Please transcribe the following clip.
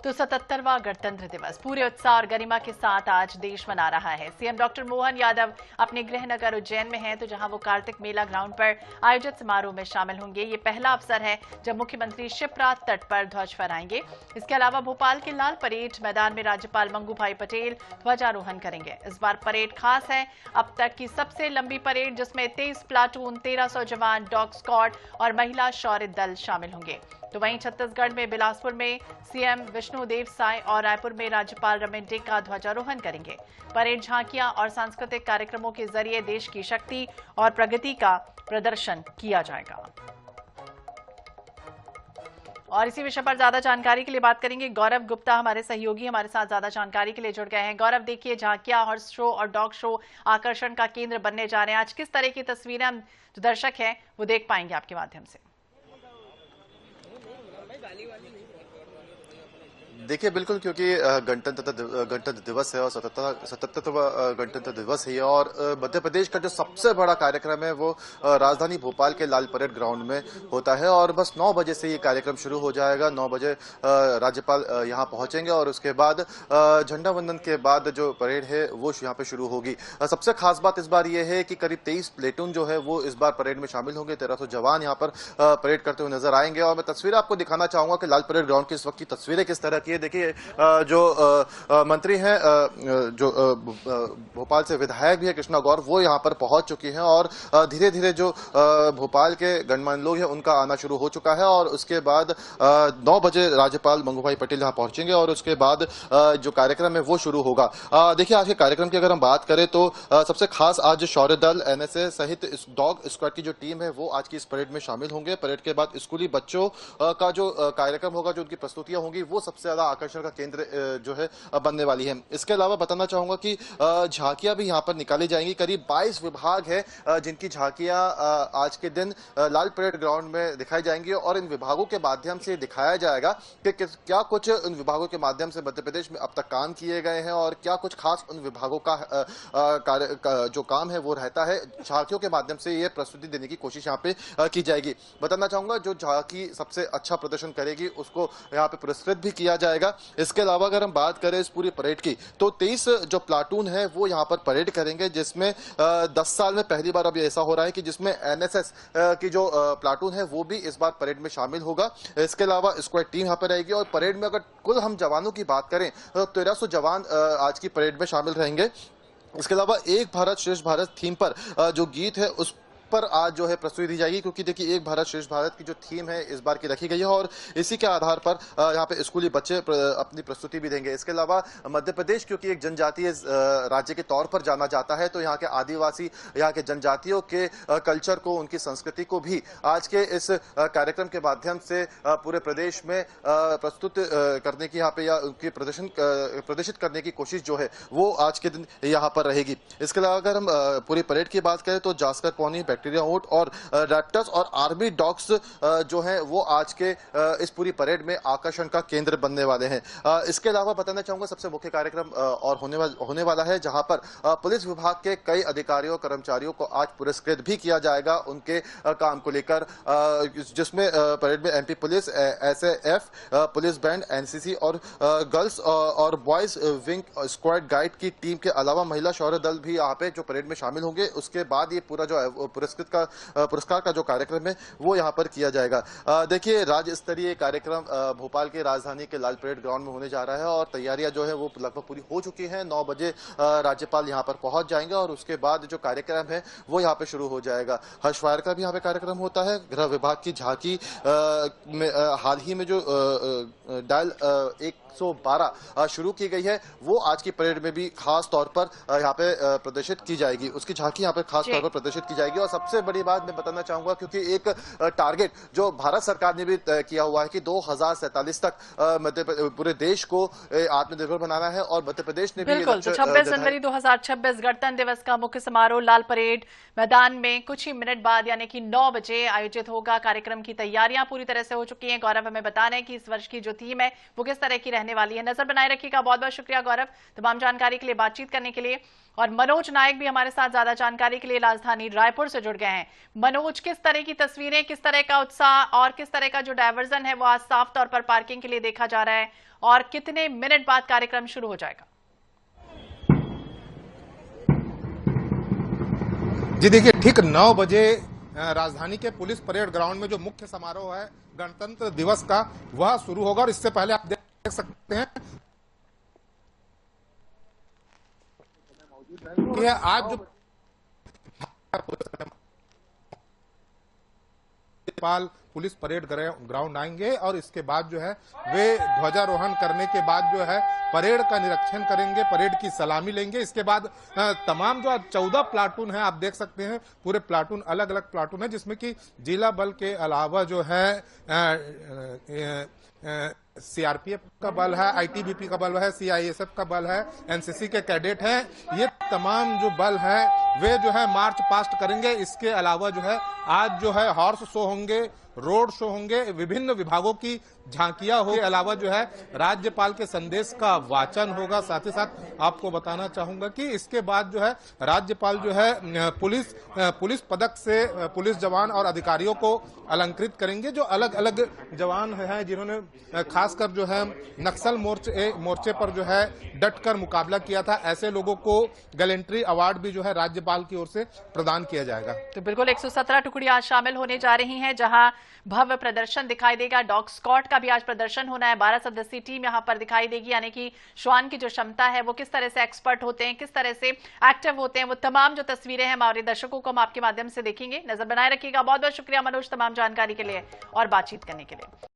तो 77वां गणतंत्र दिवस पूरे उत्साह और गरिमा के साथ आज देश मना रहा है। सीएम डॉक्टर मोहन यादव अपने गृह नगर उज्जैन में हैं, तो जहां वो कार्तिक मेला ग्राउंड पर आयोजित समारोह में शामिल होंगे। ये पहला अवसर है जब मुख्यमंत्री शिप्रा तट पर ध्वज फहराएंगे। इसके अलावा भोपाल के लाल परेड मैदान में राज्यपाल मंगू भाई पटेल ध्वजारोहण करेंगे। इस बार परेड खास है, अब तक की सबसे लंबी परेड, जिसमें 23 प्लाटून, 1300 जवान, डॉग स्क्वाड और महिला शौर्य दल शामिल होंगे। तो वहीं छत्तीसगढ़ में बिलासपुर में सीएम विष्णुदेव साय और रायपुर में राज्यपाल रमेश डेका ध्वजारोहण करेंगे। परेड, झांकियां और सांस्कृतिक कार्यक्रमों के जरिए देश की शक्ति और प्रगति का प्रदर्शन किया जाएगा। और इसी विषय पर ज्यादा जानकारी के लिए बात करेंगे। गौरव गुप्ता हमारे सहयोगी हमारे साथ ज्यादा जानकारी के लिए जुड़ गए हैं। गौरव, देखिए, झांकियां, हॉर्स शो और डॉग शो आकर्षण का केंद्र बनने जा रहे हैं। आज किस तरह की तस्वीरें हम जो दर्शक हैं वो देख पाएंगे आपके माध्यम से? देखिए, बिल्कुल, क्योंकि गणतंत्र दिवस है और 77वां गणतंत्र दिवस है और मध्य प्रदेश का जो सबसे बड़ा कार्यक्रम है वो राजधानी भोपाल के लाल परेड ग्राउंड में होता है और बस 9 बजे से ये कार्यक्रम शुरू हो जाएगा। 9 बजे राज्यपाल यहाँ पहुंचेंगे और उसके बाद झंडा वंदन के बाद जो परेड है वो यहाँ पे शुरू होगी। सबसे खास बात इस बार ये है कि करीब 23 प्लेटून जो है वो इस बार परेड में शामिल होंगे। 1300 जवान यहाँ पर परेड करते हुए नजर आएंगे और मैं तस्वीरें आपको दिखाना चाहूंगा कि लाल परेड ग्राउंड की इस वक्त की तस्वीरें किस तरह की है। देखिए, जो मंत्री हैं, जो भोपाल से विधायक भी है कृष्णा गौर, वो यहाँ पर पहुंच चुकी हैं और धीरे धीरे जो भोपाल के गणमान्य लोग हैं उनका आना शुरू हो चुका है और उसके बाद 9 बजे राज्यपाल मंगू भाई पटेल यहाँ पहुंचेंगे और उसके बाद जो कार्यक्रम है वो शुरू होगा। देखिए, आज के कार्यक्रम की अगर हम बात करें तो सबसे खास आज शौर्य दल, एनएसएस सहित डॉग स्क्वाड की जो टीम है वो आज की इस परेड में शामिल होंगे। परेड के बाद स्कूली बच्चों का जो कार्यक्रम होगा, जो उनकी प्रस्तुतियां होंगी, वो सबसे ज्यादा आकर्षण का केंद्र जो है बनने वाली है। इसके अलावा बताना चाहूंगा कि झांकियां भी यहां पर निकाली जाएंगी। करीब 22 विभाग है जिनकी झांकियां आज के दिन लाल परेड ग्राउंड में दिखाई जाएंगी और इन विभागों के माध्यम से दिखाया जाएगा कि क्या कुछ इन विभागों के माध्यम से मध्य प्रदेश में अब तक काम किए गए हैं और क्या कुछ खास उन विभागों का जो काम है वो रहता है। झांकियों के माध्यम से ये प्रस्तुति देने की कोशिश यहाँ पे की जाएगी। बताना चाहूंगा, जो झांकी सबसे अच्छा प्रदर्शन करेगी उसको यहाँ पे पुरस्कृत भी किया जाएगा। इसके अलावा अगर हम बात करें इस पूरी परेड की तो 23 जो प्लाटून है वो यहाँ पर परेड करेंगे, जिसमें 10 साल में पहली बार अब ऐसा हो रहा है कि जिसमें एनएसएस की जो प्लाटून है वो भी इस बार परेड में शामिल होगा। इसके अलावा स्क्वाड टीम यहाँ पर रहेगी और परेड में अगर कुल हम जवानों की बात करें तो 1300 जवान आज की परेड में शामिल रहेंगे। इसके अलावा एक भारत श्रेष्ठ भारत थीम पर जो गीत है उस पर आज जो है प्रस्तुति दी जाएगी, क्योंकि देखिए एक भारत श्रेष्ठ भारत की जो थीम है इस बार की रखी गई है और इसी के आधार पर यहाँ पे स्कूली बच्चे अपनी प्रस्तुति भी देंगे। इसके अलावा मध्य प्रदेश क्योंकि एक जनजातीय राज्य के तौर पर जाना जाता है, तो यहाँ के आदिवासी, यहाँ के जनजातियों के कल्चर को, उनकी संस्कृति को भी आज के इस कार्यक्रम के माध्यम से पूरे प्रदेश में प्रस्तुत करने की यहाँ पे या उनकी प्रदर्शित करने की कोशिश जो है वो आज के दिन यहाँ पर रहेगी। इसके अलावा अगर हम पूरी परेड की बात करें तो जास्कर पौनी, बैक्टीरिया ओट और रैप्टर्स और आर्मी डॉग्स जो हैं वो आज के इस पूरी परेड में आकर्षण का केंद्र बनने वाले हैं। इसके अलावा बताना चाहूंगा सबसे मुख्य कार्यक्रम और होने वाला है, जहां पर पुलिस विभाग के कई अधिकारियों कर्मचारियों को आज पुरस्कृत भी किया जाएगा उनके काम को लेकर, जिसमें परेड में MP police, SAF, police band, NCC और गर्ल्स और बॉयज विंग स्क्वाड गाइड की टीम के अलावा महिला शौर्य दल भी यहाँ पे जो परेड में शामिल होंगे। उसके बाद ये पूरा जो पुरस्कार का जो कार्यक्रम है वो यहाँ पर किया जाएगा। देखिए, राज्य स्तरीय कार्यक्रम भोपाल के राजधानी के लाल परेड ग्राउंड में होने जा रहा है और तैयारियां जो है वो लगभग पूरी हो चुकी हैं। 9 बजे राज्यपाल यहाँ पर पहुंच जाएंगे और उसके बाद जो कार्यक्रम है वो यहाँ पे शुरू हो जाएगा। हर्ष फायर का भी यहाँ पे कार्यक्रम होता है। गृह विभाग की झांकी में हाल ही में जो डायल 112 शुरू की गई है वो आज की परेड में भी खास तौर पर यहाँ पे प्रदर्शित की जाएगी। उसकी झांकी यहाँ पे खास तौर पर प्रदर्शित की जाएगी। और सबसे बड़ी बात मैं बताना चाहूंगा, क्योंकि एक टारगेट जो भारत सरकार ने भी तय किया हुआ है कि 2047 तक पूरे देश को आत्मनिर्भर बनाना है और मध्य प्रदेश ने भी बिल्कुल। तो 26 जनवरी 2026 गणतंत्र दिवस का मुख्य समारोह लाल परेड मैदान में कुछ ही मिनट बाद यानी कि 9 बजे आयोजित होगा। कार्यक्रम की तैयारियां पूरी तरह से हो चुकी हैं। गौरव हमें बता रहे हैं कि इस वर्ष की जो थीम है वो किस तरह की रहने वाली है। नजर बनाए रखिएगा। बहुत बहुत शुक्रिया गौरव, तमाम जानकारी के लिए, बातचीत करने के लिए। और मनोज नायक भी हमारे साथ ज्यादा जानकारी के लिए राजधानी रायपुर से जुड़ जुड़ गए हैं। मनोज, किस तरह की तस्वीरें, किस तरह का उत्साह और किस तरह का जो डायवर्जन है वो आज साफ तौर पर पार्किंग के लिए देखा जा रहा है, और कितने मिनट बाद कार्यक्रम शुरू हो जाएगा? जी देखिए, ठीक 9 बजे राजधानी के पुलिस परेड ग्राउंड में जो मुख्य समारोह है गणतंत्र दिवस का, वह शुरू होगा। और इससे पहले आप देख सकते हैं कि आज जो राज्यपाल पुलिस परेड ग्राउंड आएंगे और इसके बाद जो है वे ध्वजारोहण करने के बाद जो है परेड का निरीक्षण करेंगे, परेड की सलामी लेंगे। इसके बाद तमाम जो 14 प्लाटून है, आप देख सकते हैं पूरे प्लाटून, अलग अलग प्लाटून है, जिसमें कि जिला बल के अलावा जो है सीआरपीएफ का बल है, आईटीबीपी का बल है, सीआईएसएफ का बल है, एनसीसी के कैडेट हैं। ये तमाम जो बल है वे जो है मार्च पास्ट करेंगे। इसके अलावा जो है आज जो है हॉर्स शो होंगे, रोड शो होंगे, विभिन्न विभागों की झांकियां होगी। अलावा जो है राज्यपाल के संदेश का वाचन होगा। साथ ही साथ आपको बताना चाहूंगा कि इसके बाद जो है राज्यपाल जो है पुलिस पदक से पुलिस जवान और अधिकारियों को अलंकृत करेंगे। जो अलग अलग जवान हैं जिन्होंने खासकर जो है नक्सल मोर्चे पर जो है डटकर मुकाबला किया था, ऐसे लोगों को गैलेंट्री अवार्ड भी जो है राज्यपाल की ओर से प्रदान किया जाएगा। तो बिल्कुल 117 टुकड़ियां शामिल होने जा रही हैं, जहां भव्य प्रदर्शन दिखाई देगा। डॉग स्क्वाड का भी आज प्रदर्शन होना है। 12 सदस्यीय टीम यहां पर दिखाई देगी, यानी कि श्वान की जो क्षमता है वो किस तरह से एक्सपर्ट होते हैं, किस तरह से एक्टिव होते हैं, वो तमाम जो तस्वीरें हैं हमारे दर्शकों को हम आपके माध्यम से देखेंगे। नजर बनाए रखिएगा। बहुत बहुत शुक्रिया मनोज, तमाम जानकारी के लिए और बातचीत करने के लिए।